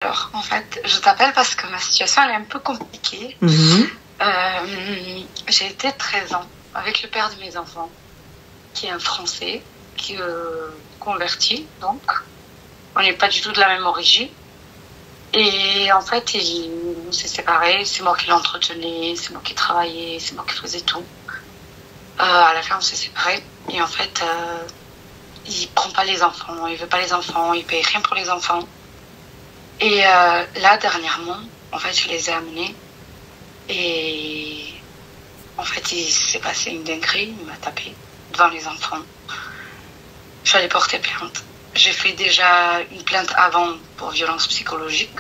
Alors, en fait, je t'appelle parce que ma situation elle est un peu compliquée. J'ai été 13 ans avec le père de mes enfants, qui est un Français, qui est converti, donc. On n'est pas du tout de la même origine. Et en fait, on s'est séparés. C'est moi qui l'entretenais, c'est moi qui travaillais, c'est moi qui faisais tout. À la fin, on s'est séparés. Et en fait, il prend pas les enfants, il veut pas les enfants, il paye rien pour les enfants. Et là, dernièrement, en fait, je les ai amenés. Et en fait, il s'est passé une dinguerie. Il m'a tapé devant les enfants. Je suis allée porter plainte. J'ai fait déjà une plainte avant pour violence psychologique.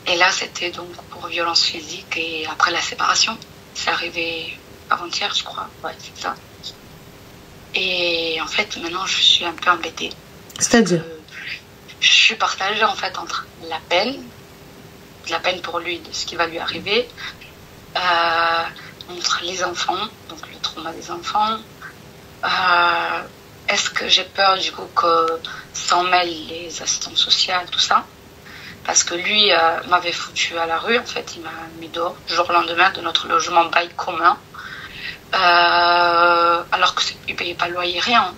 Et là, c'était donc pour violence physique et après la séparation. C'est arrivé avant-hier, je crois. Ouais, c'est ça. Et en fait, maintenant, je suis un peu embêtée. C'est-à-dire je suis partagée en fait entre la peine pour lui de ce qui va lui arriver, entre les enfants, donc le trauma des enfants. Est-ce que j'ai peur du coup que s'en mêlent les assistantes sociales, tout ça? Parce que lui m'avait foutu à la rue, en fait, il m'a mis dehors du jour au lendemain de notre logement bail commun, alors qu'il ne payait pas le loyer, rien.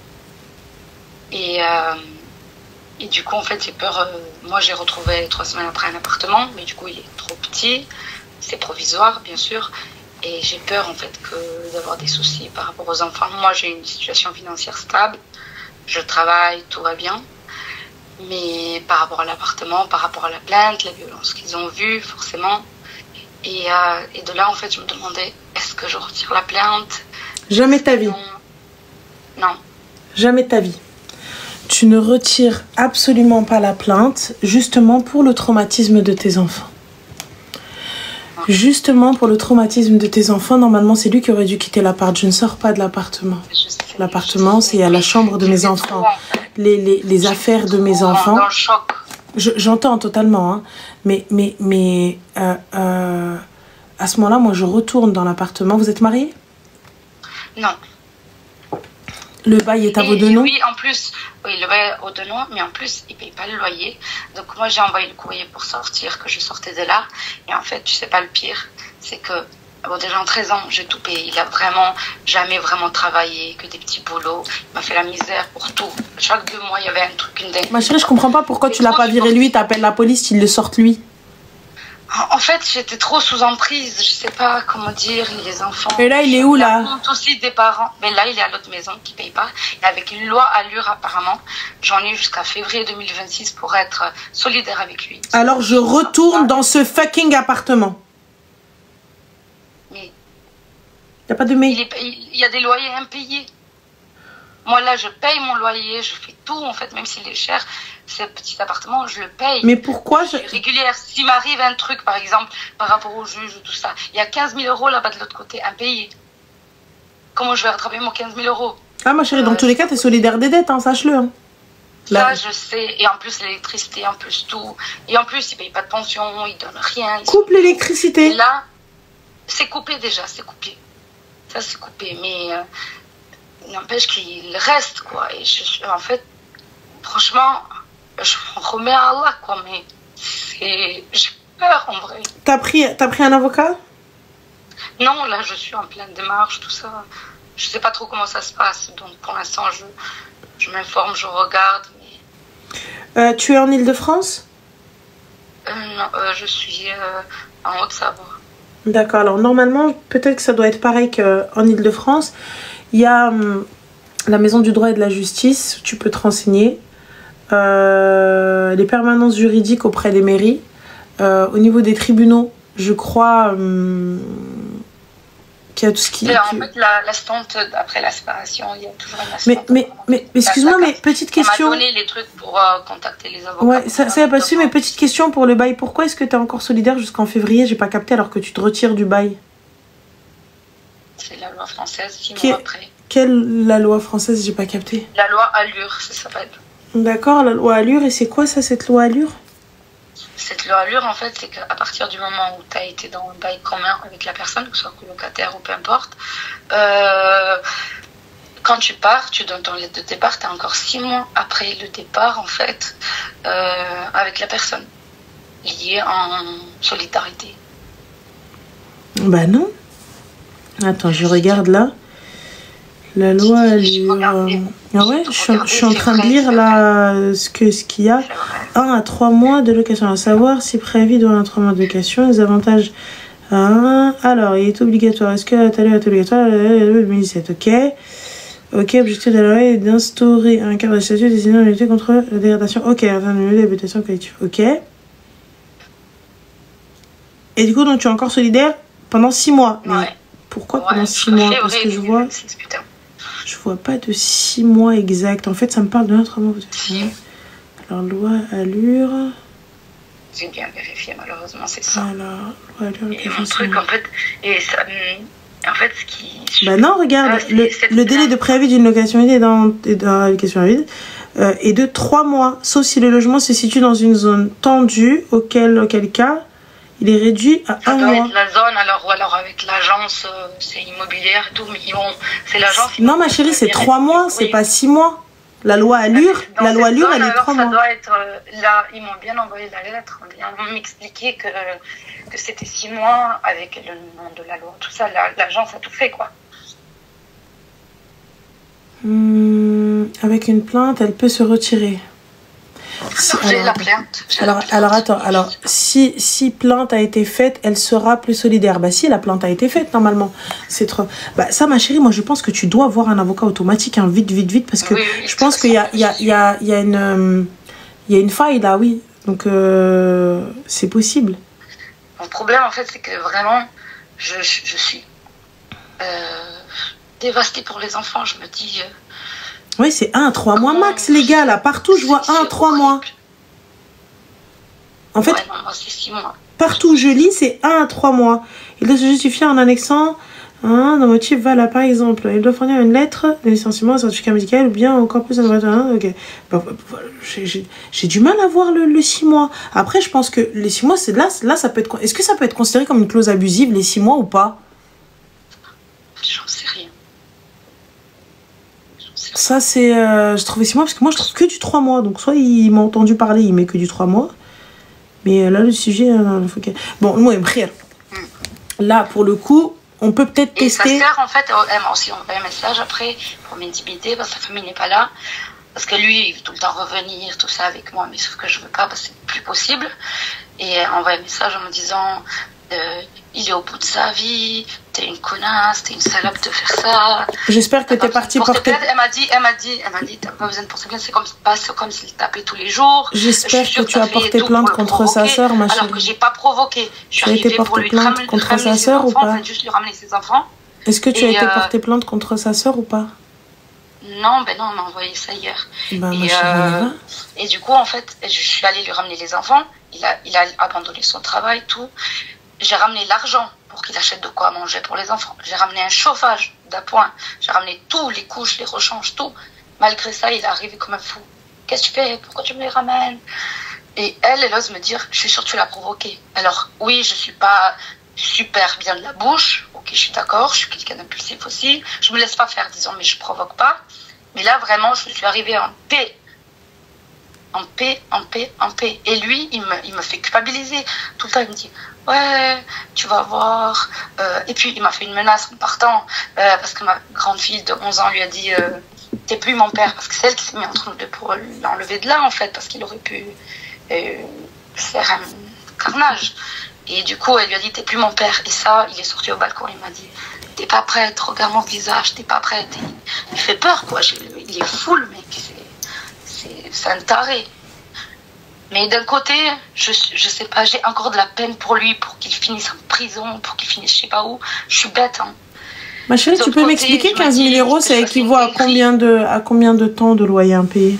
Et du coup, en fait, j'ai peur. Moi, j'ai retrouvé 3 semaines après un appartement, mais du coup, il est trop petit. C'est provisoire, bien sûr. Et j'ai peur, en fait, d'avoir des soucis par rapport aux enfants. Moi, j'ai une situation financière stable. Je travaille, tout va bien. Mais par rapport à l'appartement, par rapport à la plainte, la violence qu'ils ont vue, forcément. Et de là, en fait, je me demandais, est-ce que je retire la plainte? Jamais ta vie. Non. Jamais ta vie. Tu ne retires absolument pas la plainte, justement pour le traumatisme de tes enfants. Justement pour le traumatisme de tes enfants, normalement c'est lui qui aurait dû quitter l'appart. Je ne sors pas de l'appartement. L'appartement, c'est à la chambre de mes enfants. Les affaires de mes enfants. Dans le choc. J'entends totalement, hein. Mais à ce moment-là, moi je retourne dans l'appartement. Vous êtes mariés? Non. Le bail est à vos deux noms? Oui, en plus, oui, le bail est à vos deux noms, mais en plus, il ne paye pas le loyer. Donc moi, j'ai envoyé le courrier pour sortir, que je sortais de là. Et en fait, tu sais pas le pire, c'est que, bon, déjà en 13 ans, j'ai tout payé. Il a vraiment jamais vraiment travaillé, que des petits boulots. Il m'a fait la misère pour tout. Chaque 2 mois, il y avait un truc, une dingue. Ma chérie, je comprends pas pourquoi tu l'as pas viré lui, t'appelles la police, il le sortent lui. En fait, j'étais trop sous emprise, je sais pas comment dire, les enfants. Et là, il est où, là? La honte aussi des parents. Mais là, il est à l'autre maison qui paye pas. Et avec une loi Allure, apparemment, j'en ai jusqu'à février 2026 pour être solidaire avec lui. Alors, je retourne dans ce fucking appartement. Mais... Y a pas de mais. Il y a des loyers impayés. Moi, là, je paye mon loyer, je fais tout, en fait, même s'il est cher. Ce petit appartement, je le paye. Mais pourquoi je suis régulière. S'il m'arrive un truc, par exemple, par rapport au juge ou tout ça, il y a 15 000 € là-bas de l'autre côté, impayés. Comment je vais rattraper mon 15 000 €? Ah, ma chérie, dans tous les cas, t'es solidaire des dettes, hein, sache-le. Hein. Ça, je sais. Et en plus, l'électricité, en plus tout. Et en plus, il ne paye pas de pension, il ne donne rien. Coupe l'électricité. Et là, c'est coupé déjà, c'est coupé. Ça, c'est coupé. Mais n'empêche qu'il reste, quoi. Et en fait, franchement, je m'en remets à Allah, quoi. Mais j'ai peur, en vrai. T'as pris un avocat? Non, là, je suis en pleine démarche, tout ça. Je ne sais pas trop comment ça se passe. Donc, pour l'instant, je m'informe, je regarde. Mais... tu es en Île-de-France? Non, je suis en Haute-Savoie. D'accord. Alors, normalement, peut-être que ça doit être pareil qu'en Île-de-France. Il y a la Maison du droit et de la justice. Tu peux te renseigner. Les permanences juridiques auprès des mairies. Au niveau des tribunaux, je crois qu'il y a tout ce qui... En fait, l'assistante, après la séparation, il y a toujours une assistante. Mais excuse-moi, mais petite question... On m'a donné les trucs pour contacter les avocats. Ouais, ça y a pas su, mais petite question pour le bail. Pourquoi est-ce que tu es encore solidaire jusqu'en février? J'ai pas capté alors que tu te retires du bail. C'est la loi française, 6 mois après. Quelle la loi française? J'ai pas capté. La loi Allure, ça s'appelle. D'accord, la loi Allure. Et c'est quoi ça, cette loi Allure? Cette loi Allure, en fait, c'est qu'à partir du moment où tu as été dans un bail commun avec la personne, que ce soit colocataire ou peu importe, quand tu pars, tu donnes ton lettre de départ, tu as encore 6 mois après le départ, en fait, avec la personne. lié en solidarité. Bah non. Attends, je regarde là. La loi Allure. Ah ouais, je suis en train de lire là ce qu'il y a. 1 à 3 mois de location. À savoir si préavis dans un 3 mois de location, les avantages. Alors, il est obligatoire. Est-ce que la télé est obligatoire? 2017, ok. Ok, objectif de la loi est d'instaurer un cadre de statut destiné à lutter contre la dégradation. Ok, afin de mieux l'habitation collective. Ok. Et du coup, donc tu es encore solidaire pendant 6 mois. Mais Ouais. pourquoi pendant 6 mois? Parce que je vois pas de 6 mois exact. En fait, ça me parle de notre mois. Alors, loi Allure. J'ai bien vérifié, malheureusement, c'est ça. Alors, loi Allure. Et mon truc, en fait, en fait, ce qui... Bah non, regarde, le délai de préavis d'une location vide dans la location vide est de 3 mois, sauf si le logement se situe dans une zone tendue, auquel cas il est réduit à 1 mois. Ça doit être la zone, ou alors avec l'agence, c'est immobilière et tout, mais c'est l'agence... Non, ma chérie, c'est 3 mois, c'est pas 6 mois. La loi Allure, elle est 3 mois. Ça doit être là, ils m'ont bien envoyé la lettre, ils m'ont expliqué que c'était 6 mois avec le nom de la loi, tout ça, l'agence a tout fait, quoi. Avec une plainte, elle peut se retirer. J'ai la plainte. Alors attends, si plainte a été faite, elle sera plus solidaire. Bah si la plainte a été faite, normalement. C'est trop. Bah ça, ma chérie, moi je pense que tu dois avoir un avocat automatique, hein, vite, parce que je pense qu'il y a une faille là, oui. Donc c'est possible. Mon problème en fait, c'est que vraiment, je suis dévastée pour les enfants. Je me dis. Oui, c'est 1 à 3 mois max, les gars. Là, partout, je vois 1 à 3 mois. En fait, non, moi, c'est 6 mois. Partout où je lis, c'est 1 à 3 mois. Il doit se justifier en annexant un motif voilà, par exemple. Il doit fournir une lettre de licenciement, un certificat médical ou bien encore plus un ok. J'ai du mal à voir le 6 mois. Après, je pense que les 6 mois, c'est là, ça peut être. Est-ce que ça peut être considéré comme une clause abusive, les 6 mois ou pas? J'en sais rien. Ça, c'est. Je trouvais 6 mois parce que moi, je trouve que du 3 mois. Donc, soit il m'a entendu parler, il met que du 3 mois. Mais là, le sujet, il faut que. Bon, moi, là, pour le coup, on peut peut-être tester. Et sa sœur, en fait, elle m'a aussi envoyé un message après pour m'intimider parce que sa famille n'est pas là. Parce que lui, il veut tout le temps revenir, tout ça avec moi, mais sauf que je veux pas parce que c'est plus possible. Et elle m'a envoyé un message en me disant il est au bout de sa vie, t'es une connasse, t'es une salope de faire ça. J'espère que t'es partie porter. Elle m'a dit, t'as pas besoin de porter plainte, c'est comme s'il tapait tous les jours. J'espère que tu as porté plainte contre sa sœur, ma chérie. Alors que j'ai pas provoqué. Je suis arrivée pour lui ramener contre sa sœur ou pas? Juste lui ramener ses enfants. Est-ce que tu as été porter plainte contre sa sœur ou pas? Non, ben non, on m'a envoyé ça hier. Ben, et du coup, en fait, je suis allée lui ramener les enfants. Il a abandonné son travail, tout. J'ai ramené l'argent pour qu'il achète de quoi manger pour les enfants. J'ai ramené un chauffage d'appoint. J'ai ramené tous les couches, les rechanges, tout. Malgré ça, il est arrivé comme un fou. Qu'est-ce que tu fais? Pourquoi tu me les ramènes? Et elle ose me dire, je suis sûre que tu l'as provoqué. Alors, oui, je suis pas super bien de la bouche. Ok, je suis d'accord. Je suis quelqu'un d'impulsif aussi. Je me laisse pas faire, disons, mais je provoque pas. Mais là, vraiment, je suis arrivée en paix. En paix. Et lui, il me fait culpabiliser. Tout le temps, il me dit, ouais, tu vas voir. Et puis, il m'a fait une menace en partant. Parce que ma grande fille de 11 ans lui a dit, t'es plus mon père. Parce que c'est elle qui s'est mise entre nous deux pour l'enlever de là, en fait. Parce qu'il aurait pu faire un carnage. Et du coup, elle lui a dit, t'es plus mon père. Et ça, il est sorti au balcon. Il m'a dit, t'es pas prête, regarde mon visage, t'es pas prête. Et il fait peur, quoi. Il est fou, le mec. C'est un taré. Mais d'un côté, je sais pas, j'ai encore de la peine pour lui, pour qu'il finisse en prison, pour qu'il finisse je sais pas où. Je suis bête, hein. Ma chérie, tu peux m'expliquer 15 000 euros, ça équivaut à combien de temps de loyer impayé?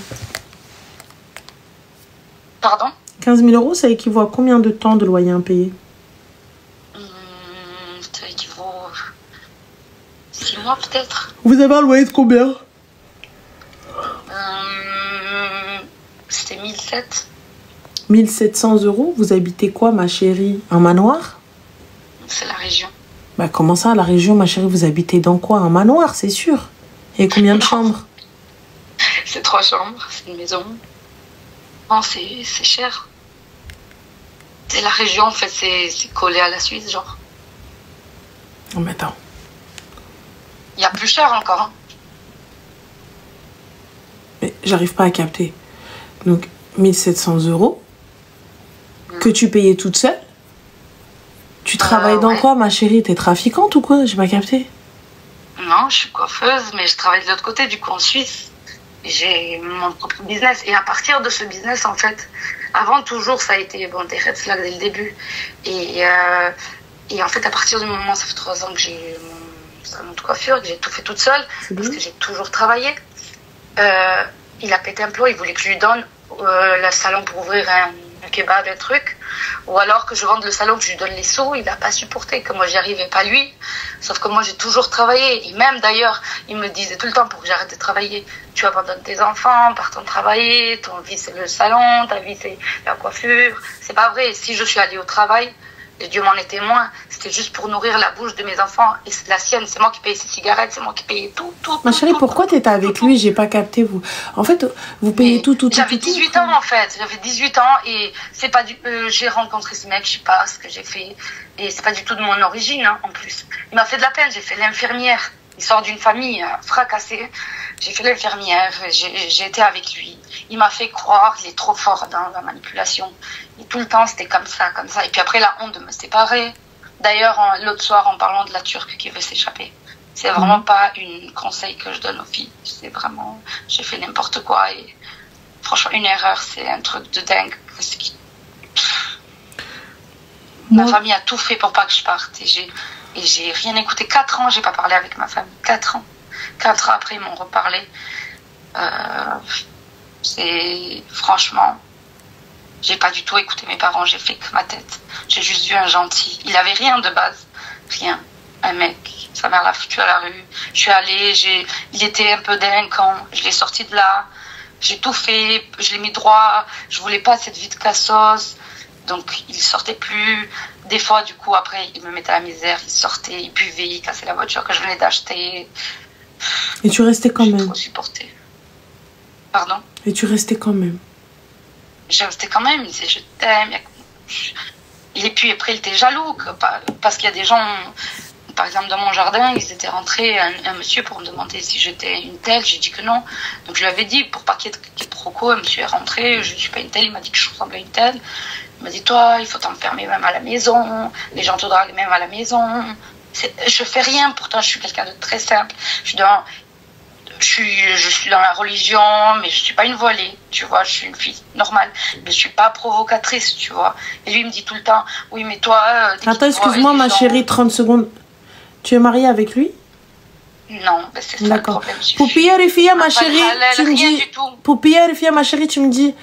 Pardon? 15 000 euros, ça équivaut à combien de temps de loyer impayé? Ça équivaut 6 mois peut-être. Vous avez un loyer de combien? C'était 1007. 1700 euros, vous habitez quoi, ma chérie? Un manoir? C'est la région. Bah comment ça, la région, ma chérie? Vous habitez dans quoi? Un manoir, c'est sûr. Et combien de chambres? C'est 3 chambres, c'est une maison. Non, c'est cher. Et la région, en fait, c'est collé à la Suisse, genre. Oh, mais attends. Il y a plus cher encore. Hein. Mais j'arrive pas à capter. Donc, 1700 euros que tu payais toute seule. Tu travailles dans quoi, ma chérie? T'es trafiquante ou quoi? J'ai pas capté. Non, je suis coiffeuse, mais je travaille de l'autre côté, du coup, en Suisse. J'ai mon propre business. Et à partir de ce business, en fait, avant, toujours, ça a été bon, des red flags dès le début. Et en fait, à partir du moment, ça fait 3 ans que j'ai mon salon de coiffure, que j'ai tout fait toute seule, parce que j'ai toujours travaillé. Il a pété un plomb, il voulait que je lui donne le salon pour ouvrir un kebab, un truc. Ou alors que je vende le salon, que je lui donne les sous, il n'a pas supporté, que moi j'y arrivais pas lui. Sauf que moi j'ai toujours travaillé. Et même d'ailleurs, il me disait tout le temps pour que j'arrête de travailler, tu abandonnes tes enfants, partons travailler, ton vie c'est le salon, ta vie c'est la coiffure. C'est pas vrai, si je suis allée au travail, et Dieu m'en est témoin, c'était juste pour nourrir la bouche de mes enfants. Et la sienne, c'est moi qui payais ses cigarettes, c'est moi qui payais tout. Ma chérie, pourquoi t'étais avec lui? J'ai pas capté, vous. En fait, vous payez tout. J'avais 18 ans, en fait. J'avais 18 ans et c'est pas j'ai rencontré ce mec, je sais pas ce que j'ai fait. Et c'est pas du tout de mon origine, hein, en plus. Il m'a fait de la peine, j'ai fait l'infirmière. Il sort d'une famille fracassée. J'ai fait l'infirmière, j'ai été avec lui. Il m'a fait croire qu'il est trop fort dans la manipulation. Et tout le temps, c'était comme ça, comme ça. Et puis après, la honte de me séparer. D'ailleurs, l'autre soir, en parlant de la Turque qui veut s'échapper. C'est vraiment pas un conseil que je donne aux filles. C'est vraiment, j'ai fait n'importe quoi. Et franchement, une erreur, c'est un truc de dingue. Ma famille a tout fait pour pas que je parte. Et j'ai rien écouté. 4 ans, j'ai pas parlé avec ma famille. 4 ans. 4 ans après, ils m'ont reparlé. Franchement, j'ai pas du tout écouté mes parents. J'ai fait que ma tête. J'ai juste vu un gentil. Il avait rien de base. Rien. Un mec. Sa mère l'a foutu à la rue. Je suis allée. Il était un peu délinquant. Je l'ai sorti de là. J'ai tout fait. Je l'ai mis droit. Je voulais pas cette vie de cassos. Donc, il sortait plus. Des fois, du coup, après, il me mettait à la misère. Il sortait, il buvait, il cassait la voiture que je venais d'acheter. Et tu restais quand même? J'ai trop supporté. Pardon? Et tu restais quand même? J'ai resté quand même. Il disait, je t'aime. Et puis, après, il était jaloux. Parce qu'il y a des gens... Par exemple, dans mon jardin, ils étaient rentrés, un monsieur pour me demander si j'étais une telle. J'ai dit que non. Donc, je lui avais dit, pour pas qu'il y ait de quiproquo, un monsieur est rentré, je ne suis pas une telle. Il m'a dit que je ressemblais à une telle. Il m'a dit, toi, il faut t'enfermer même à la maison. Les gens te draguent même à la maison. Je fais rien. Pourtant, je suis quelqu'un de très simple. Je suis dans la religion, mais je suis pas une voilée, tu vois. Je suis une fille normale. Je suis pas provocatrice, tu vois. Et lui, il me dit tout le temps, oui, mais toi... Attends, excuse-moi, ma chérie, 30 secondes. Tu es mariée avec lui? Non, ben c'est ça le problème. Poupia Rifia, ma chérie, tu me dis... Poupia Rifia, ma chérie, tu me dis...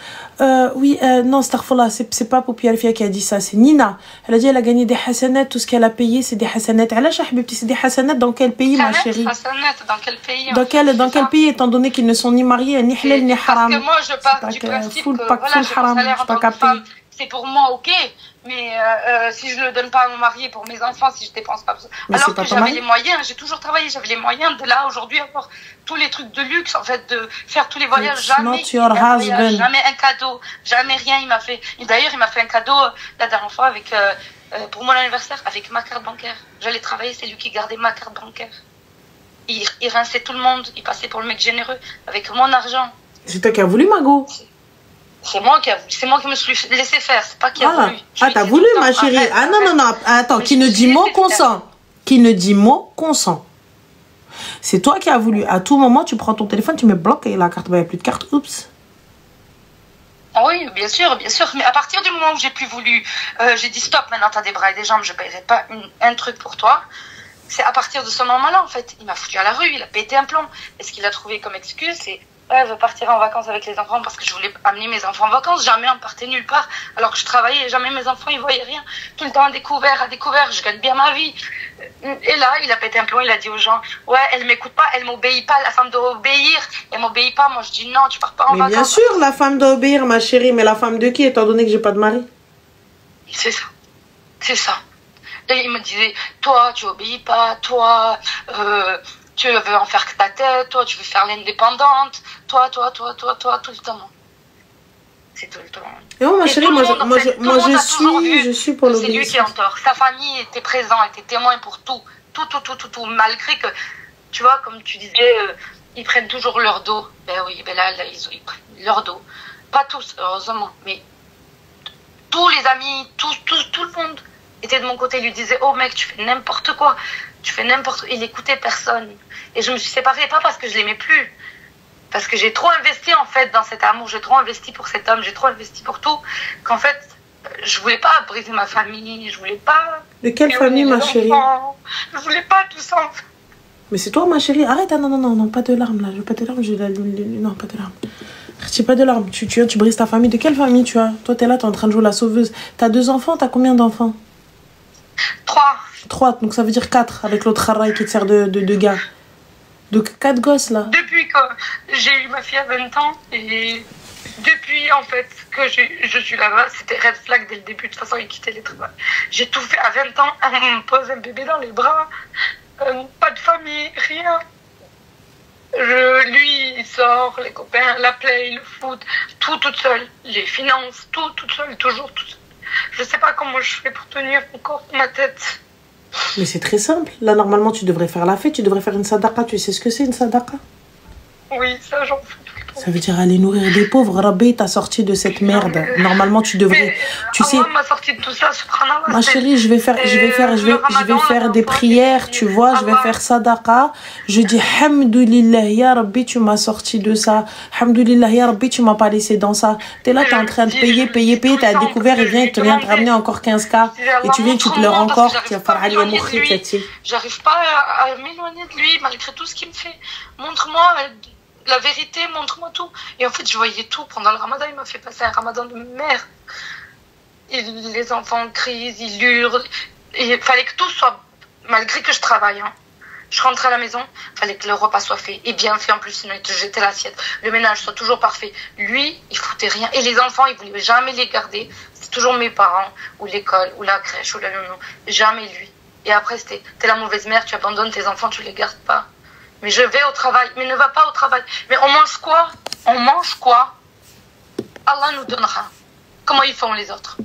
oui, non, Starfola, c'est pas Poupia Rifia qui a dit ça, c'est Nina. Elle a dit elle a gagné des hasanats, tout ce qu'elle a payé, c'est des hasanats. Elle a c'est des hasanats dans quel pays, ma chérie? Dans quel pays? Dans quel pays, étant donné qu'ils ne sont ni mariés, ni halal, ni haram? Parce que moi, je pars du principe que voilà, j'ai mon salaire en tant que femme. C'est pour moi, ok, mais si je ne le donne pas à mon mari et pour mes enfants, si je dépense pas... Alors que j'avais les moyens, j'ai toujours travaillé, j'avais les moyens de là, aujourd'hui, avoir tous les trucs de luxe, en fait, de faire tous les voyages, jamais un cadeau, jamais rien, il m'a fait... D'ailleurs, il m'a fait un cadeau la dernière fois avec, pour mon anniversaire, avec ma carte bancaire. J'allais travailler, c'est lui qui gardait ma carte bancaire. Il rinçait tout le monde, il passait pour le mec généreux, avec mon argent. C'est toi qui as voulu, Margot? C'est moi qui me suis laissé faire, c'est pas qui a voulu. Ah, t'as voulu, ma chérie. Ah non, attends, qui ne dit mot consent. Qui ne dit mot consent. C'est toi qui as voulu. À tout moment, tu prends ton téléphone, tu mets bloc et la carte, il n'y a plus de carte. Oups. Ah oui, bien sûr. Mais à partir du moment où j'ai plus voulu, j'ai dit stop, maintenant t'as des bras et des jambes, je ne paierai pas un truc pour toi. C'est à partir de ce moment-là, en fait. Il m'a foutu à la rue, il a pété un plomb. Et ce qu'il a trouvé comme excuse, c'est... Ouais, elle veut partir en vacances avec les enfants parce que je voulais amener mes enfants en vacances. Jamais on partait nulle part alors que je travaillais. Jamais mes enfants, ils voyaient rien. Tout le temps à découvert. Je gagne bien ma vie. Et là, il a pété un plomb. Il a dit aux gens, ouais, elle m'écoute pas, elle m'obéit pas. La femme doit obéir. Elle m'obéit pas. Moi, je dis non, tu pars pas en vacances. Mais bien sûr, la femme doit obéir, ma chérie. Mais la femme de qui, étant donné que j'ai pas de mari? C'est ça. Et il me disait, toi, tu obéis pas. Toi, tu veux en faire que ta tête, toi, tu veux faire l'indépendante, toi, tout le temps. C'est tout le temps. Et moi, ma chérie, je suis pour l'obéissance. C'est lui qui est en tort. Sa famille était présent, était témoin pour tout. Tout. Malgré que, tu vois, comme tu disais, ils prennent toujours leur dos. Ben oui, ben là ils prennent leur dos. Pas tous, heureusement, mais tous les amis, tout le monde était de mon côté. Il lui disait, oh mec, tu fais n'importe quoi. Tu fais n'importe quoi. Il écoutait personne. Et je me suis séparée, pas parce que je l'aimais plus. Parce que j'ai trop investi en fait dans cet amour, j'ai trop investi pour cet homme, j'ai trop investi pour tout, qu'en fait, je voulais pas briser ma famille, je voulais pas... De quelle famille, ma chérie? Je voulais pas tout ça. Mais c'est toi, ma chérie. Arrête, non, pas de larmes là, je veux pas de larmes, non, pas de larmes. Arrête, pas de larmes, tu brises ta famille. De quelle famille tu as? Toi, t'es là, t'es en train de jouer la sauveuse. T'as 2 enfants, t'as combien d'enfants? 3, donc ça veut dire 4 avec l'autre haraï qui te sert de gars. Donc 4 gosses là. Depuis que j'ai eu ma fille à 20 ans et depuis en fait que je suis là-bas, c'était red flag dès le début. De toute façon, il quittait les travaux. J'ai tout fait à 20 ans. On me pose un bébé dans les bras. Pas de famille, rien. Lui, il sort, les copains, la play, le foot, tout toute seule. Les finances, tout toute seule, toujours toute seule. Je sais pas comment je fais pour tenir encore ma tête. Mais c'est très simple. Là, normalement, tu devrais faire la fête, tu devrais faire une sadaqa. Tu sais ce que c'est, une sadaqa? Oui, ça, j'en fais tout le temps. Ça veut dire aller nourrir des pauvres. Rabbi t'a sorti de cette merde. Normalement, tu devrais... Tu sais... m'a sorti de tout ça, subhanallah. Ma chérie, je vais faire des prières, tu vois. Je vais faire sadaqa. Je dis, Hamdoulilah, ya Rabbi, tu m'as sorti de ça. Hamdoulilah, ya Rabbi, tu m'as pas laissé dans ça. T'es là, t'es en train de payer. T'as découvert, il vient, il te vient te ramener encore 15K. Et tu viens, tu pleures encore. J'arrive pas à m'éloigner de lui, malgré tout ce qu'il me fait. Montre-moi la vérité, montre-moi tout. Et en fait, je voyais tout. Pendant le ramadan, il m'a fait passer un ramadan de merde. Les enfants crient, ils hurlent. Il fallait que tout soit... Malgré que je travaille, hein. Je rentre à la maison, il fallait que le repas soit fait. Et bien fait en plus, sinon il te jetait l'assiette. Le ménage soit toujours parfait. Lui, il foutait rien. Et les enfants, il voulait jamais les garder. C'est toujours mes parents, ou l'école, ou la crèche, ou la nounou. Jamais lui. Et après, c'était, t'es la mauvaise mère, tu abandonnes tes enfants, tu les gardes pas. Mais je vais au travail. Mais ne va pas au travail. Mais on mange quoi? Allah nous donnera. Comment ils font les autres?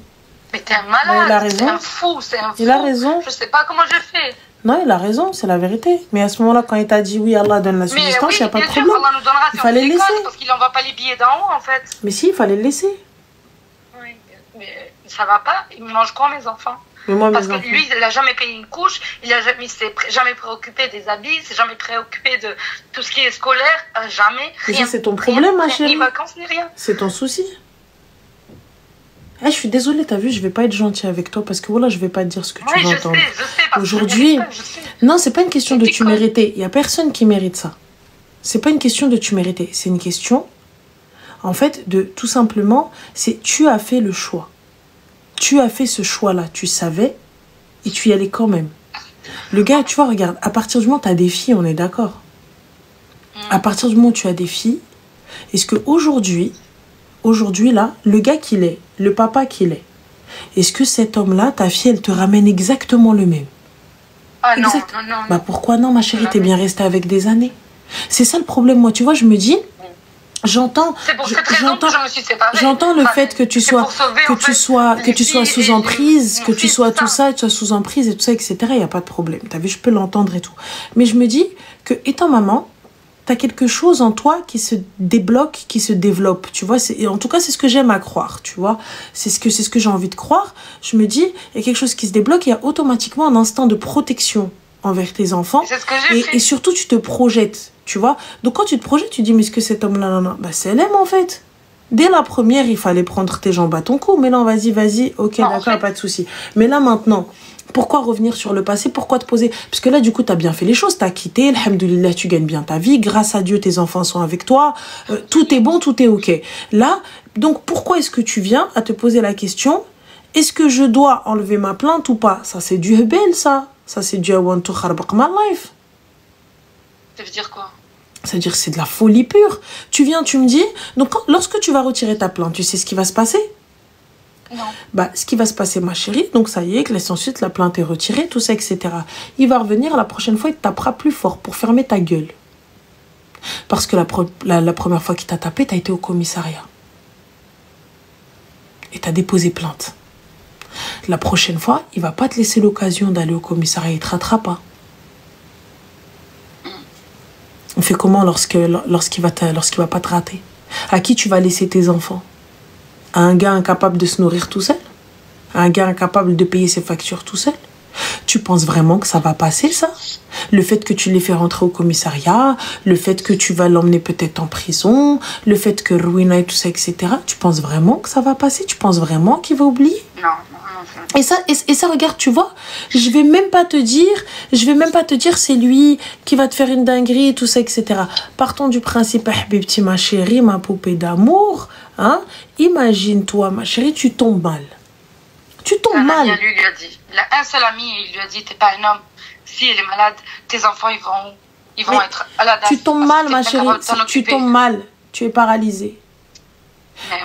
Mais t'es un malade, c'est un fou. Il a raison. Je sais pas comment je fais. Non, il a raison, c'est la vérité. Mais à ce moment-là, quand il t'a dit oui, Allah donne la subsistance, il n'y a pas de problème. Allah nous donnera, il fallait le laisser. Parce qu'il n'envoie pas les billets d'en haut, en fait. Mais si, il fallait le laisser. Oui, mais ça va pas. Ils mangent quoi, mes enfants? Parce que lui, il n'a jamais payé une couche, il s'est jamais préoccupé des habits, il s'est jamais préoccupé de tout ce qui est scolaire, jamais. Mais ça, c'est ton problème, ma chérie. Ni vacances, ni rien. C'est ton souci. Je suis désolée, t'as vu, je vais pas être gentille avec toi parce que voilà, je vais pas te dire ce que tu veux entendre. Je sais. Aujourd'hui, non, c'est pas une question de tu méritais. Il y a personne qui mérite ça. C'est pas une question de tu méritais. C'est une question, en fait, de tout simplement, c'est tu as fait le choix. Tu as fait ce choix-là, tu savais, et tu y allais quand même. Le gars, tu vois, regarde, à partir du moment où tu as des filles, on est d'accord. À partir du moment où tu as des filles, est-ce qu'aujourd'hui, là, le gars qu'il est, le papa qu'il est-ce que cet homme-là, ta fille, elle te ramène exactement le même? Ah non. Bah pourquoi non, ma chérie, t'es bien restée avec des années. C'est ça le problème, moi, tu vois, je me dis... J'entends le fait que tu sois sous emprise, que tu sois tout ça, tu sois sous emprise et tout ça, etc. Il n'y a pas de problème. T'as vu, je peux l'entendre et tout. Mais je me dis que, étant maman, t'as quelque chose en toi qui se débloque, qui se développe, tu vois. En tout cas, c'est ce que j'aime à croire, tu vois. C'est ce que j'ai envie de croire. Je me dis, il y a quelque chose qui se débloque, il y a automatiquement un instinct de protection envers tes enfants. Et surtout, tu te projettes, tu vois. Donc, quand tu te projettes, tu dis, mais est-ce que cet homme-là, non, bah, c'est l'aime, en fait. Dès la première, il fallait prendre tes jambes à ton cou. Mais non, vas-y, ok, d'accord, pas de souci. Mais là, maintenant, pourquoi revenir sur le passé? Pourquoi te poser? Parce que là, du coup, tu as bien fait les choses. Tu as quitté, alhamdoulilah, tu gagnes bien ta vie. Grâce à Dieu, tes enfants sont avec toi. Tout est bon, tout est ok. Là, donc, pourquoi est-ce que tu viens à te poser la question, est-ce que je dois enlever ma plainte ou pas? Ça, c'est du hebel, ça. Ça, c'est du I want to kharbaq my life. Ça veut dire quoi? Ça veut dire que c'est de la folie pure. Tu viens, tu me dis... Donc, lorsque tu vas retirer ta plainte, tu sais ce qui va se passer? Non. Bah, ce qui va se passer, ma chérie, donc ça y est, que laisse ensuite la plainte est retirée, tout ça, etc. Il va revenir, la prochaine fois, il te tapera plus fort pour fermer ta gueule. Parce que la première fois qu'il t'a tapé, t'as été au commissariat. et tu as déposé plainte. La prochaine fois, il va pas te laisser l'occasion d'aller au commissariat, il te rattrape pas. On fait comment lorsqu'il va pas te rater? À qui tu vas laisser tes enfants? À un gars incapable de se nourrir tout seul? À un gars incapable de payer ses factures tout seul? Tu penses vraiment que ça va passer, ça? Le fait que tu les fais rentrer au commissariat, le fait que tu vas l'emmener peut-être en prison, le fait que Rowena et tout ça, etc. Tu penses vraiment que ça va passer? Tu penses vraiment qu'il va oublier? Non. Et ça, regarde, tu vois, je vais même pas te dire c'est lui qui va te faire une dinguerie et tout ça, etc. Partons du principe, Habibti, ma chérie, ma poupée d'amour, hein? Imagine-toi, ma chérie, tu tombes mal. Tu tombes mal. Un ami à lui a dit, il a un seul ami et il lui a dit, t'es pas un homme. Si elle est malade, tes enfants, ils vont être à la DAS. Tu tombes mal, ma chérie, tu tombes mal. Tu es paralysée.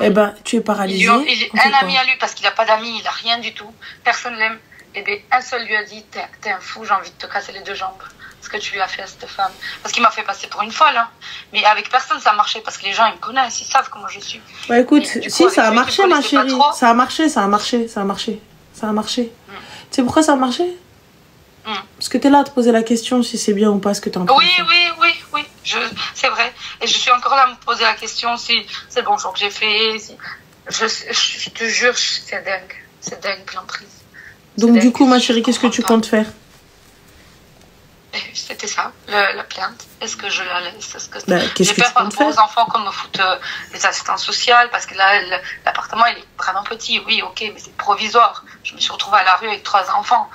Eh ben, tu es paralysée. Un ami à lui, parce qu'il n'a pas d'amis, il n'a rien du tout. Personne l'aime. Et bien, un seul lui a dit, t'es un fou, j'ai envie de te casser les deux jambes. Ce que tu lui as fait à cette femme. Parce qu'il m'a fait passer pour une folle. Hein. Mais avec personne, ça a marché. Parce que les gens, ils me connaissent, ils savent comment je suis. Bah écoute, si, ça a marché, ma chérie. Ça a marché. Tu sais pourquoi ça a marché? Parce que tu es là à te poser la question si c'est bien ou pas ce que tu es en train de faire. Oui. C'est vrai. Et je suis encore là à me poser la question si c'est le bon choix que j'ai fait. Si... Je te jure, c'est dingue. C'est dingue, l'emprise. Donc du coup, ma chérie, qu'est-ce que tu comptes faire? C'était ça, la plainte. Est-ce que je la laisse? J'ai peur par rapport aux enfants qu'on me foute les assistantes sociales parce que là, l'appartement, il est vraiment petit. Oui, ok, mais c'est provisoire. Je me suis retrouvée à la rue avec 3 enfants.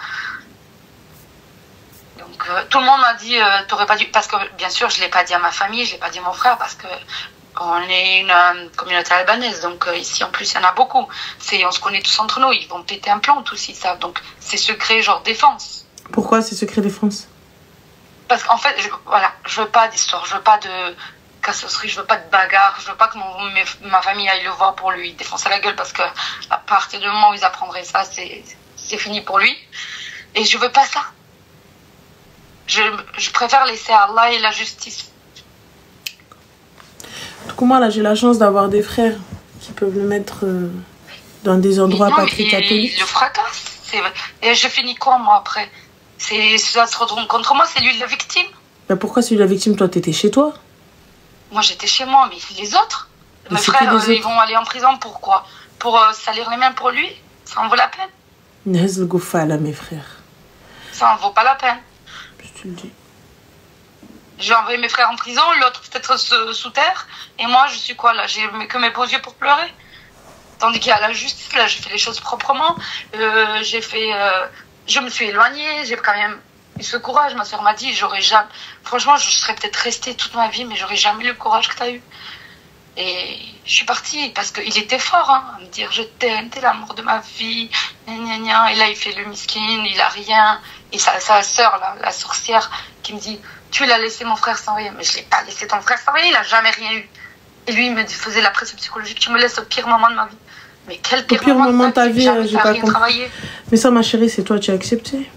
Donc, tout le monde m'a dit, t'aurais pas dû... Parce que, bien sûr, je l'ai pas dit à ma famille, je l'ai pas dit à mon frère parce que on est une communauté albanaise. Donc, ici, en plus, il y en a beaucoup. On se connaît tous entre nous. Ils vont péter un plomb, tous, ils savent. Donc, c'est secret, genre défense. Pourquoi c'est secret défense? Parce qu'en fait, je veux pas d'histoire, je veux pas de cassosserie, je veux pas de bagarre, je veux pas que ma famille aille le voir pour lui défoncer la gueule parce que à partir du moment où ils apprendraient ça, c'est fini pour lui. Et je veux pas ça. Je préfère laisser Allah et la justice. Du coup, moi, là, j'ai la chance d'avoir des frères qui peuvent le mettre dans des endroits pas très catholiques. Il le fracasse. Et je finis quoi, moi, après? Ça se retourne contre moi, c'est lui la victime. Mais pourquoi c'est lui la victime? Toi, t'étais chez toi? Moi, j'étais chez moi, mais les autres? Mes frères, ils vont aller en prison, pourquoi? Pour salir les mains pour lui? Ça en vaut la peine? Nez Goufa, là, mes frères. Ça en vaut pas la peine. Je te le dis. J'ai envoyé mes frères en prison, l'autre peut-être sous terre, et moi, je suis quoi, là? J'ai que mes beaux yeux pour pleurer. Tandis qu'il y a la justice, là, j'ai fait les choses proprement, je me suis éloignée, j'ai quand même eu ce courage. Ma soeur m'a dit, franchement, je serais peut-être restée toute ma vie, mais j'aurais jamais eu le courage que tu as eu. Et je suis partie parce qu'il était fort, hein, à me dire, je t'aime, t'es l'amour de ma vie, gna gna gna. Et là, il fait le miskin, il a rien. Et sa soeur, là, la sorcière, qui me dit, tu l'as laissé mon frère sans rien. Mais je l'ai pas laissé ton frère sans rien, il a jamais rien eu. Et lui, il me faisait la pression psychologique, tu me laisses au pire moment de ma vie. Mais quel pire moment de ta vie, j'ai pas compris. Mais ça, ma chérie, c'est toi, tu as accepté.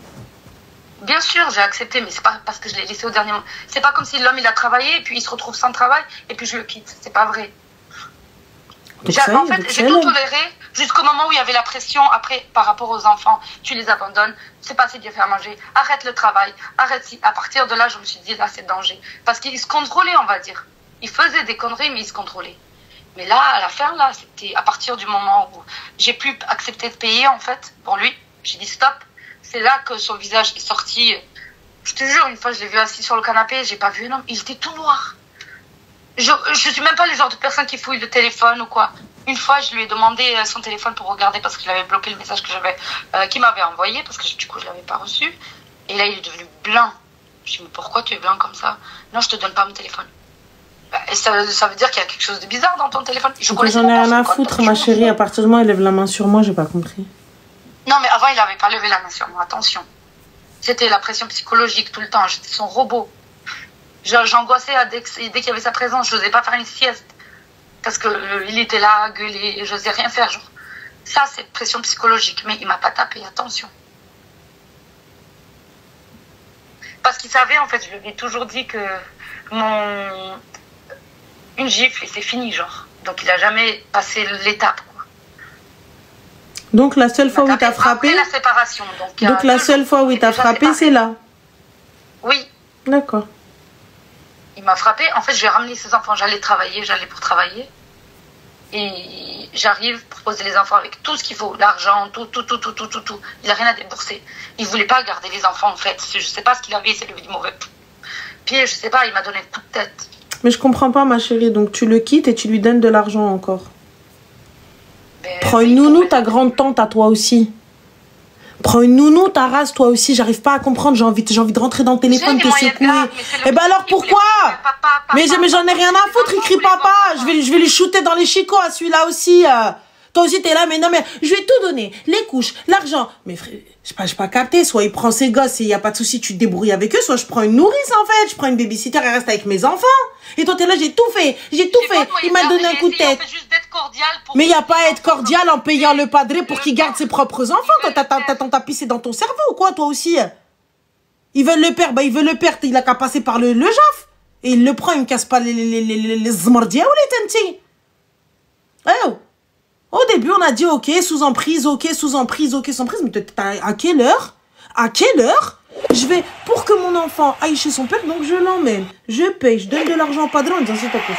Bien sûr, j'ai accepté, mais c'est pas parce que je l'ai laissé au dernier moment. C'est pas comme si l'homme, il a travaillé, et puis il se retrouve sans travail, et puis je le quitte. C'est pas vrai. En fait, j'ai tout toléré jusqu'au moment où il y avait la pression après par rapport aux enfants. Tu les abandonnes, c'est pas assez bien faire manger, arrête le travail, arrête si. À partir de là, je me suis dit, là, c'est danger. Parce qu'il se contrôlait, on va dire. Il faisait des conneries, mais il se contrôlait. Mais là, à la fin, là, c'était à partir du moment où j'ai pu accepter de payer, en fait, pour lui. J'ai dit stop. C'est là que son visage est sorti. Je te jure, une fois, je l'ai vu assis sur le canapé, j'ai pas vu un homme. Il était tout noir. Je suis même pas le genre de personne qui fouille le téléphone ou quoi. Une fois, je lui ai demandé son téléphone pour regarder parce qu'il avait bloqué le message qu'il m'avait envoyé parce que du coup, je l'avais pas reçu. Et là, il est devenu blanc. Je lui ai dit, mais pourquoi tu es blanc comme ça? Non, je te donne pas mon téléphone. Et ça veut dire qu'il y a quelque chose de bizarre dans ton téléphone. J'en ai rien à foutre, ma chérie. À partir du moment où il lève la main sur moi, j'ai pas compris. Non, mais avant, il n'avait pas levé la main sur moi. Attention. C'était la pression psychologique tout le temps. J'étais son robot. J'angoissais dès qu'il y avait sa présence. Je n'osais pas faire une sieste. Parce qu'il était là à gueuler. Je n'osais rien faire. Genre. Ça, c'est pression psychologique. Mais il ne m'a pas tapé. Attention. Parce qu'il savait, en fait, je lui ai toujours dit que une gifle et c'est fini, genre. Donc il n'a jamais passé l'étape, quoi. Donc la seule fois où il t'a frappé... Après la séparation. Donc la seule fois où il t'a frappé, c'est là. Oui. D'accord. Il m'a frappé. En fait, je vais ramener ses enfants. J'allais pour travailler. Et j'arrive pour poser les enfants avec tout ce qu'il faut. L'argent, tout. Il n'a rien à débourser. Il ne voulait pas garder les enfants, en fait. Je ne sais pas ce qu'il avait, c'est le mauvais pied. Je ne sais pas, il m'a donné un coup de tête. Mais je comprends pas, ma chérie. Donc tu le quittes et tu lui donnes de l'argent encore. Prends une nounou, ta grande tante à toi aussi. Prends une nounou, ta race, toi aussi. J'arrive pas à comprendre. J'ai envie de rentrer dans le téléphone, te secouer. Eh ben alors pourquoi? Mais j'en ai rien à foutre. Il crie papa. Je vais lui shooter dans les chicots à celui-là aussi. Toi aussi, t'es là, mais non, mais je vais tout donner. Les couches, l'argent. Mais frère, je pas capté. Soit il prend ses gosses et il n'y a pas de souci, tu te débrouilles avec eux. Soit je prends une nourrice, en fait. Je prends une babysitter et reste avec mes enfants. Et toi, t'es là, j'ai tout fait. Il m'a donné un coup de tête. Mais il n'y a pas à être cordial en payant le padré pour qu'il garde ses propres enfants. Toi, t'as pissé dans ton cerveau ou quoi, toi aussi? Ils veulent le père, bah, il veut le père. Il a qu'à passer par le JAF. Et il le prend, il me casse pas les zmordia ou les tenti. Oh. Au début, on a dit ok, sous emprise, ok, sous emprise, ok, sous emprise. Mais à quelle heure? À quelle heure je vais, pour que mon enfant aille chez son père, donc je l'emmène, je paye, je donne de l'argent au padron en disant s'il te plaît,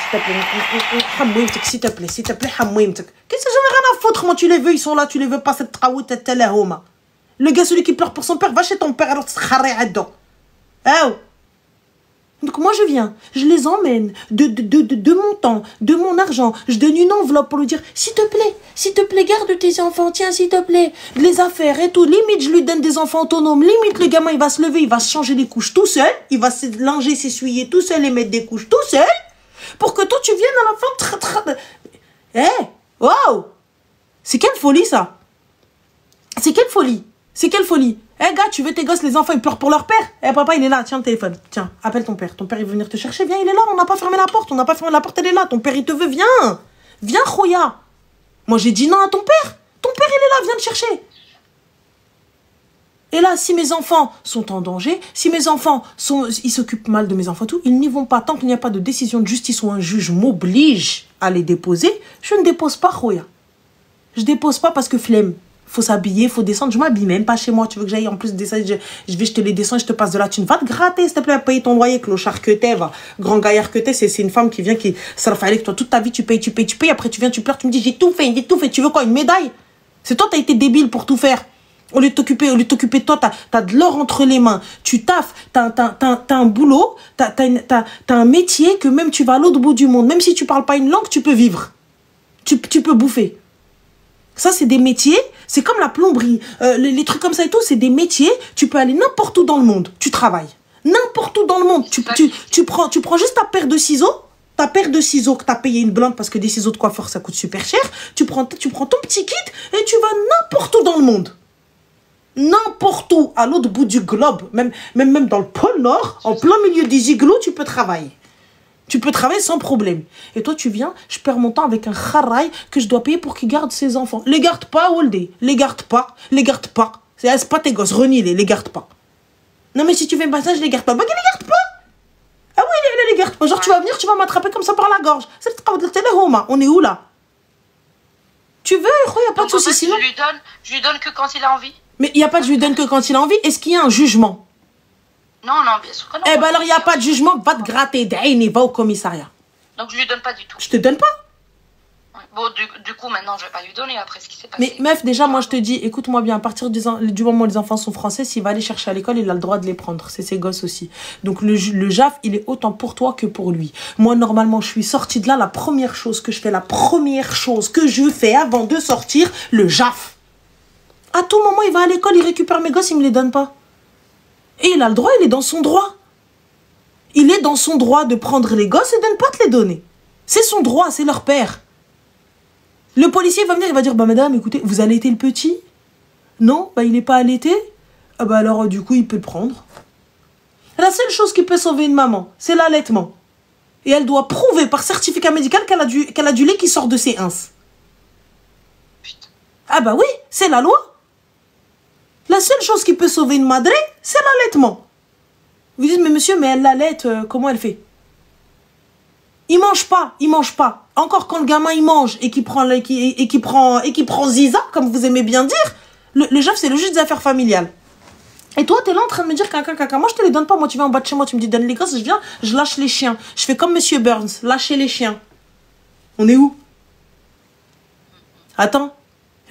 s'il te plaît, qu'est-ce que j'en ai rien à foutre, moi tu les veux, ils sont là, tu les veux pas, cette traout, le gars, celui qui pleure pour son père, va chez ton père, alors tu te dedans. Oh. Donc moi je viens, je les emmène de mon temps, de mon argent, je donne une enveloppe pour lui dire s'il te plaît, garde tes enfants, tiens s'il te plaît, les affaires et tout, limite je lui donne des enfants autonomes, limite le gamin il va se lever, il va se changer les couches tout seul, il va se langer, s'essuyer tout seul et mettre des couches tout seul, pour que toi tu viennes à la fin, wow, c'est quelle folie ça, c'est quelle folie. Eh gars, tu veux tes gosses, les enfants, ils pleurent pour leur père. Eh papa, il est là, tiens le téléphone. Tiens, appelle ton père. Ton père, il veut venir te chercher. Viens, il est là, on n'a pas fermé la porte. Elle est là. Ton père, il te veut, viens. Viens, Khoya. Moi, j'ai dit non à ton père. Ton père, il est là, viens te chercher. Et là, si mes enfants sont en danger, si mes enfants ils s'occupent mal de mes enfants, tout, ils n'y vont pas. Tant qu'il n'y a pas de décision de justice ou un juge m'oblige à les déposer, je ne dépose pas, Khoya. Je dépose pas parce que flemme. Faut s'habiller, faut descendre. Je m'habille même pas chez moi. Tu veux que j'aille en plus descendre, je te les descends, je te passe de là. Tu ne vas te gratter, s'il te plaît, à payer ton loyer. Clochard que t'es, grand gaillard que t'es. C'est une femme qui vient, ça va faire avec toi toute ta vie. Tu payes. Après, tu viens, tu pleures, tu me dis, j'ai tout fait. Tu veux quoi, une médaille? C'est toi, t'as été débile pour tout faire. Au lieu de t'occuper de toi, t'as de l'or entre les mains. Tu taffes, t'as un boulot, t'as un métier que même tu vas à l'autre bout du monde. Même si tu parles pas une langue, tu peux vivre. Tu peux bouffer. Ça, c'est des métiers, c'est comme la plomberie, les trucs comme ça et tout, c'est des métiers, tu peux aller n'importe où dans le monde, tu travailles. N'importe où dans le monde, tu prends juste ta paire de ciseaux que tu as payé une blinde parce que des ciseaux de coiffeur, ça coûte super cher, tu prends ton petit kit et tu vas n'importe où dans le monde. N'importe où, à l'autre bout du globe, même dans le pôle Nord, en plein milieu des igloos, tu peux travailler. Tu peux travailler sans problème. Et toi, tu viens, je perds mon temps avec un kharaï que je dois payer pour qu'il garde ses enfants. Les garde pas, Waldé. Les garde pas. C'est pas tes gosses, renie-les, les garde pas. Non, mais si tu fais pas ça, je les garde pas. Bah, les garde pas. Ah oui, les garde pas. Genre, tu vas venir, tu vas m'attraper comme ça par la gorge. On est où, là? Tu veux, il n'y a pas de souci, sinon. Je lui donne que quand il a envie. Mais il n'y a pas de je lui donne que quand il a envie. Est-ce qu'il y a un jugement? Non, bien sûr que non. Eh ben alors, il n'y a pas de jugement, va te gratter, va au commissariat. Donc, je lui donne pas du tout. Je te donne pas. Bon, du coup, maintenant, je vais pas lui donner après ce qui s'est passé. Mais meuf, déjà, moi, je te dis, écoute-moi bien, à partir du moment où les enfants sont français, s'il va aller chercher à l'école, il a le droit de les prendre. C'est ses gosses aussi. Donc, le JAF, il est autant pour toi que pour lui. Moi, normalement, je suis sortie de là, la première chose que je fais avant de sortir, le JAF. À tout moment, il va à l'école, il récupère mes gosses, il me les donne pas. Et il a le droit, il est dans son droit. Il est dans son droit de prendre les gosses et de ne pas te les donner. C'est son droit, c'est leur père. Le policier va venir, il va dire, bah madame, écoutez, vous allaitez le petit? Non, bah il n'est pas allaité. Ah bah alors, du coup, il peut le prendre. La seule chose qui peut sauver une maman, c'est l'allaitement. Et elle doit prouver par certificat médical qu'elle a du lait qui sort de ses ins. Ah bah oui, c'est la loi. La seule chose qui peut sauver une madré, c'est l'allaitement. Vous dites, mais monsieur, mais elle l'allaite, comment elle fait? Il mange pas. Encore quand le gamin il mange et qu'il prend, prend Ziza, comme vous aimez bien dire, le JAF c'est le juge des affaires familiales. Et toi, t'es là en train de me dire caca. Moi, je te les donne pas. Moi, tu viens en bas de chez moi, tu me dis donne les gosses, je viens, je lâche les chiens. Je fais comme Monsieur Burns, lâcher les chiens. On est où? Attends,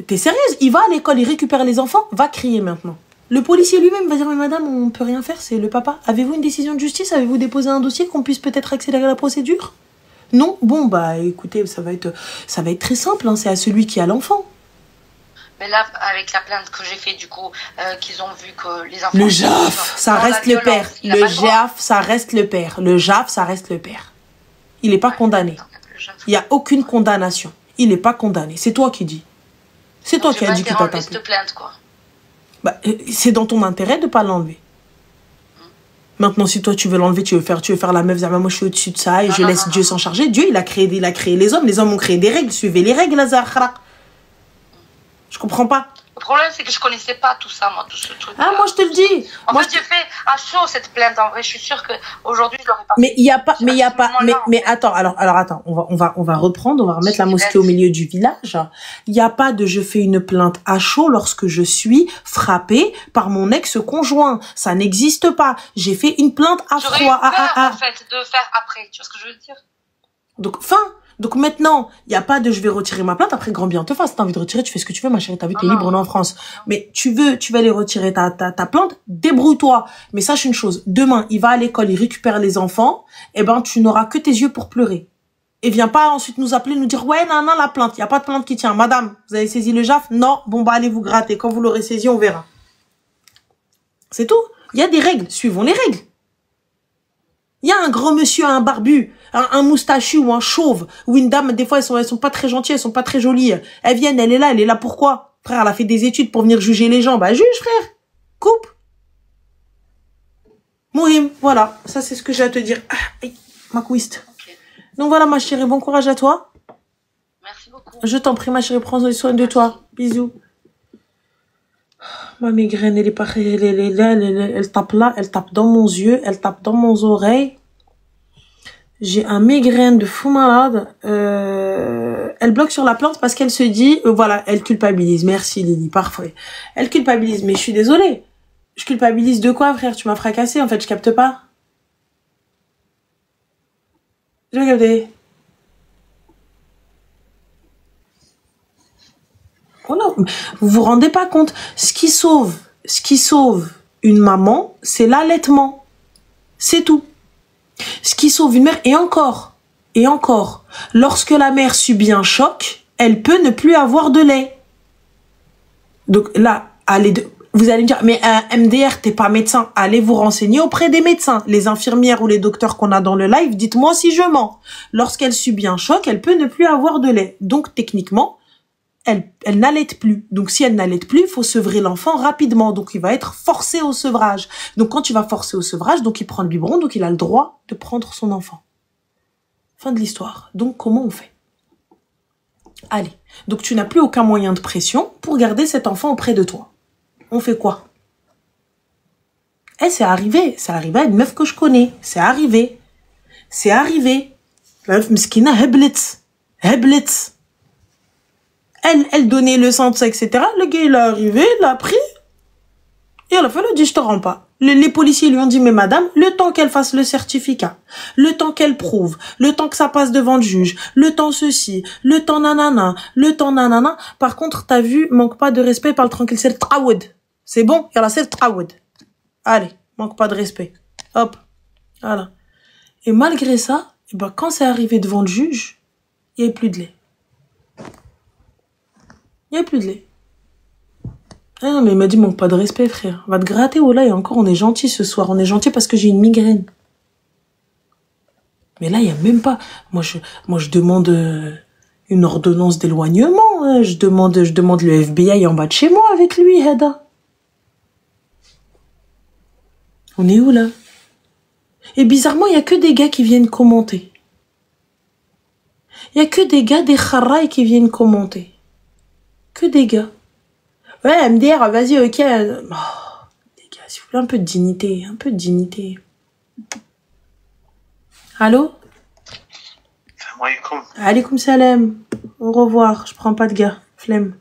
t'es sérieuse? Il va à l'école, il récupère les enfants, va crier maintenant. Le policier lui-même va dire mais madame, on peut rien faire, c'est le papa. Avez-vous une décision de justice? Avez-vous déposé un dossier qu'on puisse peut-être accélérer la procédure? Non? Bon, bah écoutez, ça va être très simple, hein, c'est à celui qui a l'enfant. Mais là, avec la plainte que j'ai fait, du coup, qu'ils ont vu que les enfants... Le JAF, ça reste le père. Le JAF, ça reste le père. Le JAF, ça reste le père. Il n'est pas condamné. Il n'y a aucune condamnation. Il n'est pas condamné. C'est toi qui dis. C'est toi qui as dit qu'il t'a tapé. Bah, c'est dans ton intérêt de ne pas l'enlever. Maintenant, si toi tu veux l'enlever, tu veux faire la meuf, moi je suis au-dessus de ça et je laisse Dieu s'en charger. Dieu, il a créé les hommes. Les hommes ont créé des règles. Suivez les règles, la Zahra. Je comprends pas. Le problème, c'est que je connaissais pas tout ça, moi, tout ce truc. Ah, moi, je te le dis. En fait, j'ai fait à chaud cette plainte. En vrai, je suis sûre qu'aujourd'hui, je l'aurais pas fait. Mais il y a pas, mais attends, alors attends, on va reprendre, on va remettre la mosquée au milieu du village. Il y a pas de je fais une plainte à chaud lorsque je suis frappée par mon ex-conjoint. Ça n'existe pas. J'ai fait une plainte à froid. J'aurais eu peur, en fait, de faire après. Tu vois ce que je veux dire? Donc maintenant, il n'y a pas de je vais retirer ma plainte, après grand bien te fasse. Si t'as envie de retirer, tu fais ce que tu veux, ma chérie, t'as vu, t'es libre, on est en France. Mais tu vas aller retirer ta plainte, débrouille-toi. Mais sache une chose, demain, il va à l'école, il récupère les enfants, eh ben, tu n'auras que tes yeux pour pleurer. Et viens pas ensuite nous appeler, nous dire, ouais, non, la plainte, il n'y a pas de plainte qui tient. Madame, vous avez saisi le JAF? Non, bon, bah, allez vous gratter. Quand vous l'aurez saisi, on verra. C'est tout. Il y a des règles, suivons les règles. Il y a un grand monsieur, un barbu, un moustachu ou un chauve, ou une dame, des fois, elles sont pas très gentilles, elles sont pas très jolies. Elles viennent, elle est là pourquoi? Frère, elle a fait des études pour venir juger les gens. Bah, juge, frère. Coupe. Mohim, voilà. Ça, c'est ce que j'ai à te dire. Ah, aïe, ma couiste. Okay. Donc voilà, ma chérie, bon courage à toi. Merci beaucoup. Je t'en prie, ma chérie, prends soin de toi. Bisous. Ma migraine, elle est pas, elle tape là, elle tape dans mon yeux, elle tape dans mon oreille. J'ai un migraine de fou malade. Elle bloque sur la plante parce qu'elle se dit, voilà, elle culpabilise. Merci Lily, parfait. Elle culpabilise, mais je suis désolée. Je culpabilise de quoi, frère? Tu m'as fracassé, en fait, je capte pas. Je vais capter. Oh non, vous vous rendez pas compte. Ce qui sauve une maman, c'est l'allaitement. C'est tout. Ce qui sauve une mère, et encore, lorsque la mère subit un choc, elle peut ne plus avoir de lait. Donc là, vous allez me dire, mais MDR, t'es pas médecin, allez vous renseigner auprès des médecins. Les infirmières ou les docteurs qu'on a dans le live, dites-moi si je mens. Lorsqu'elle subit un choc, elle peut ne plus avoir de lait. Donc techniquement, elle n'allaite plus. Donc, si elle n'allaite plus, il faut sevrer l'enfant rapidement. Donc, il va être forcé au sevrage. Donc, quand tu vas forcer au sevrage, donc il prend le biberon, donc il a le droit de prendre son enfant. Fin de l'histoire. Donc, comment on fait? Allez. Donc, tu n'as plus aucun moyen de pression pour garder cet enfant auprès de toi. On fait quoi? C'est arrivé. C'est arrivé à une meuf que je connais. C'est arrivé. La meuf mskina, Heblitz. Elle donnait le sang, etc. Le gars, il est arrivé, il l'a pris. Et à la fin, il a dit, je te rends pas. Les policiers lui ont dit, mais madame, le temps qu'elle fasse le certificat, le temps qu'elle prouve, le temps que ça passe devant le juge, le temps ceci, le temps nanana, le temps nanana. Par contre, t'as vu, manque pas de respect, parle tranquille, c'est le traoud. C'est bon? Il y a la c'est le traoud. Allez, manque pas de respect. Hop. Voilà. Et malgré ça, eh ben, quand c'est arrivé devant le juge, il n'y avait plus de lait. Il n'y a plus de lait. Ah non, mais il m'a dit, manque pas de respect, frère. Va te gratter, oh là, et encore, on est gentil ce soir. On est gentil parce que j'ai une migraine. Mais là, il n'y a même pas... Moi, je demande une ordonnance d'éloignement. Hein. Je demande le FBI en bas de chez moi avec lui, Heda. On est où, là? Et bizarrement, il n'y a que des gars qui viennent commenter. Il n'y a que des gars, des kharaïs qui viennent commenter. Que des gars. Ouais, MDR, vas-y, ok. Oh, les gars, s'il vous plaît, un peu de dignité. Allô? Alaykoum salam. Au revoir. Je prends pas de gars. Flemme.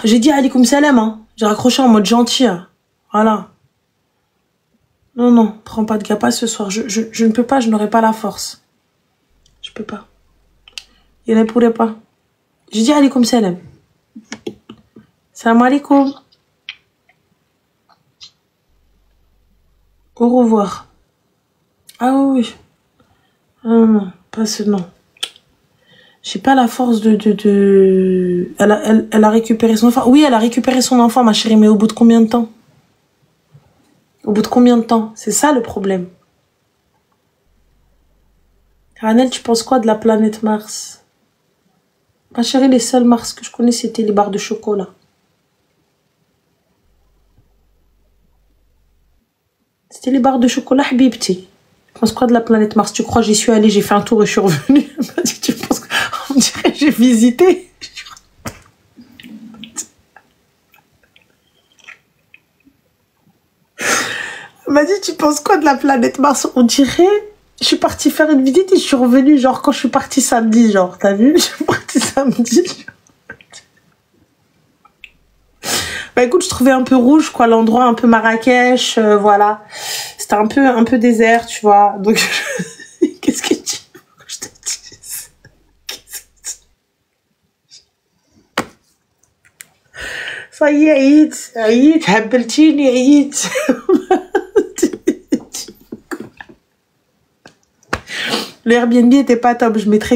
J'ai dit alaykoum salam, hein. J'ai raccroché en mode gentil. Hein. Voilà. Non, non. Prends pas de gars. Pas ce soir. Je ne peux pas. Je n'aurai pas la force. Je peux pas. Il ne pourrait pas. J'ai dit alaykoum salam. Salam alaikum. Au revoir. Ah oui. Non, non, pas ce nom. J'ai pas la force de... Elle a récupéré son enfant. Oui, elle a récupéré son enfant, ma chérie, mais au bout de combien de temps? Au bout de combien de temps? C'est ça le problème. Ranel, tu penses quoi de la planète Mars? Ma chérie, les seuls Mars que je connais, c'était les barres de chocolat. C'était les barres de chocolat, Habibti. Tu penses quoi de la planète Mars? Tu crois j'y suis allée, j'ai fait un tour et je suis revenue? Tu penses qu'on dirait que j'ai visité? Elle m'a dit, tu penses quoi de la planète Mars? On dirait, je suis partie faire une visite et je suis revenue, genre, quand je suis partie samedi, genre, t'as vu? Je suis partie samedi. Bah écoute, je trouvais un peu rouge, quoi, l'endroit un peu Marrakech, voilà. C'était un peu désert, tu vois. Donc, qu'est-ce que tu veux que je te dise? Ça y est, عييت هبلتيني عييت. Le Airbnb était pas top, je mettrais